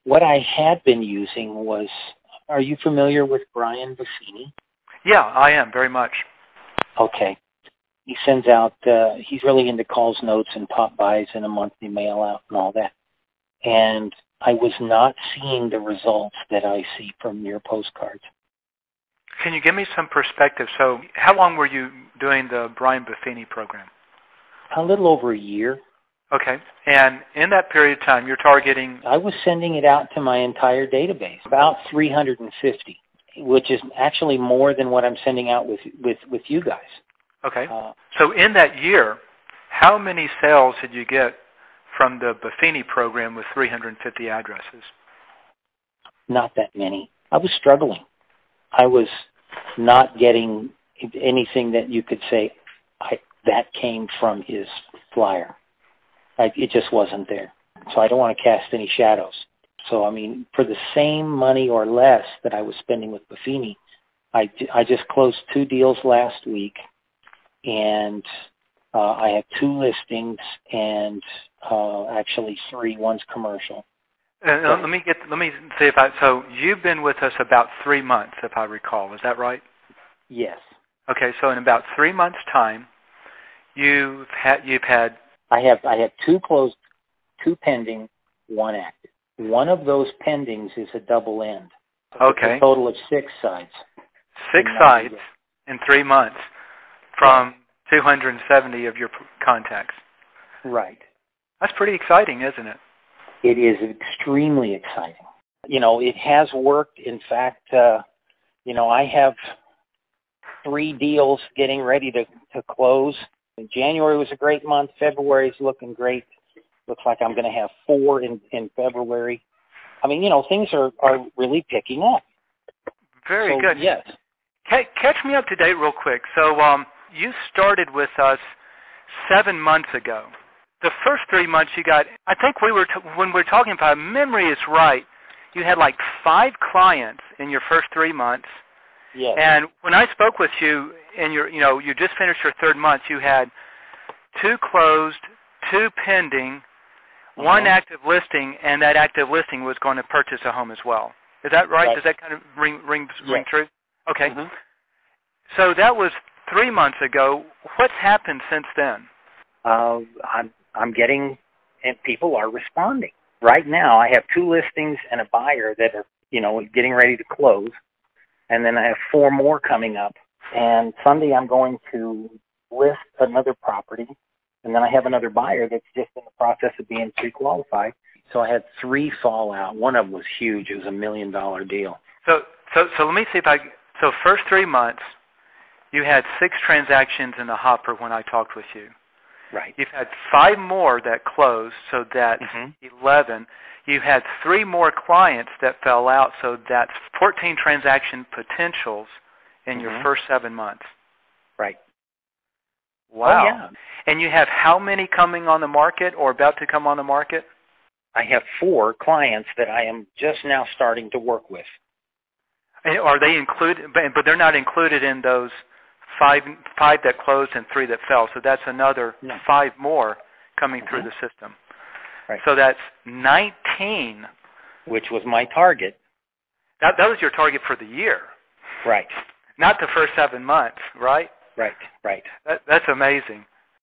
What I had been using was, are you familiar with Brian Buffini? Yeah, I am, very much. Okay. He sends out, he's really into calls, notes, and pop buys and a monthly mail out and all that. And I was not seeing the results that I see from your postcards. Can you give me some perspective? So how long were you doing the Brian Buffini program? A little over a year. Okay. And in that period of time, you're targeting? I was sending it out to my entire database, about 350, which is actually more than what I'm sending out with you guys. Okay. So in that year, how many sales did you get from the Buffini program with 350 addresses? Not that many. I was struggling. I was not getting anything that you could say that came from his flyer. It just wasn't there. So I don't want to cast any shadows. So, I mean, for the same money or less that I was spending with Buffini, I just closed 2 deals last week, and I have 2 listings, and actually 3. One's commercial. Let me see if so you've been with us about 3 months, if I recall. Is that right? Yes. Okay, so in about 3 months' time, you've had. I have 2 closed, 2 pending, 1 active. One of those pendings is a double end. Okay. A total of 6 sides. 6 sides in 3 months from 270 of your contacts. Right. That's pretty exciting, isn't it? It is extremely exciting. You know, it has worked. In fact, you know, I have 3 deals getting ready to close. January was a great month. February is looking great. Looks like I'm going to have 4 in February. I mean, you know, things are really picking up. Very good. Yes. Catch me up to date real quick. So you started with us 7 months ago. The first 3 months you got, I think when we were talking about, memory is right, you had like 5 clients in your first 3 months. Yes. And when I spoke with you, and you just finished your 3rd month, you had 2 closed, 2 pending, 1 active listing, and that active listing was going to purchase a home as well. Is that right? Does that kind of ring true? Okay. Mm-hmm. So that was 3 months ago. What's happened since then? I'm getting, and people are responding. Right now, I have 2 listings and a buyer that are, you know, getting ready to close. And then I have 4 more coming up. And Sunday I'm going to list another property. And then I have another buyer that's just in the process of being pre-qualified. So I had 3 fall out. One of them was huge. It was $1 million deal. So let me see if so first 3 months, you had 6 transactions in the hopper when I talked with you. Right. You've had 5 more that closed, so that's 11. You had 3 more clients that fell out, so that's 14 transaction potentials in your first 7 months. Right. Wow. Oh, yeah. And you have how many coming on the market or about to come on the market? I have 4 clients that I am just now starting to work with. Are they included? But they're not included in those 5 that closed and 3 that fell. So that's another 5 more coming through the system. Right. So that's 19. Which was my target. That was your target for the year. Right. Not the first 7 months, right? Right. That's amazing.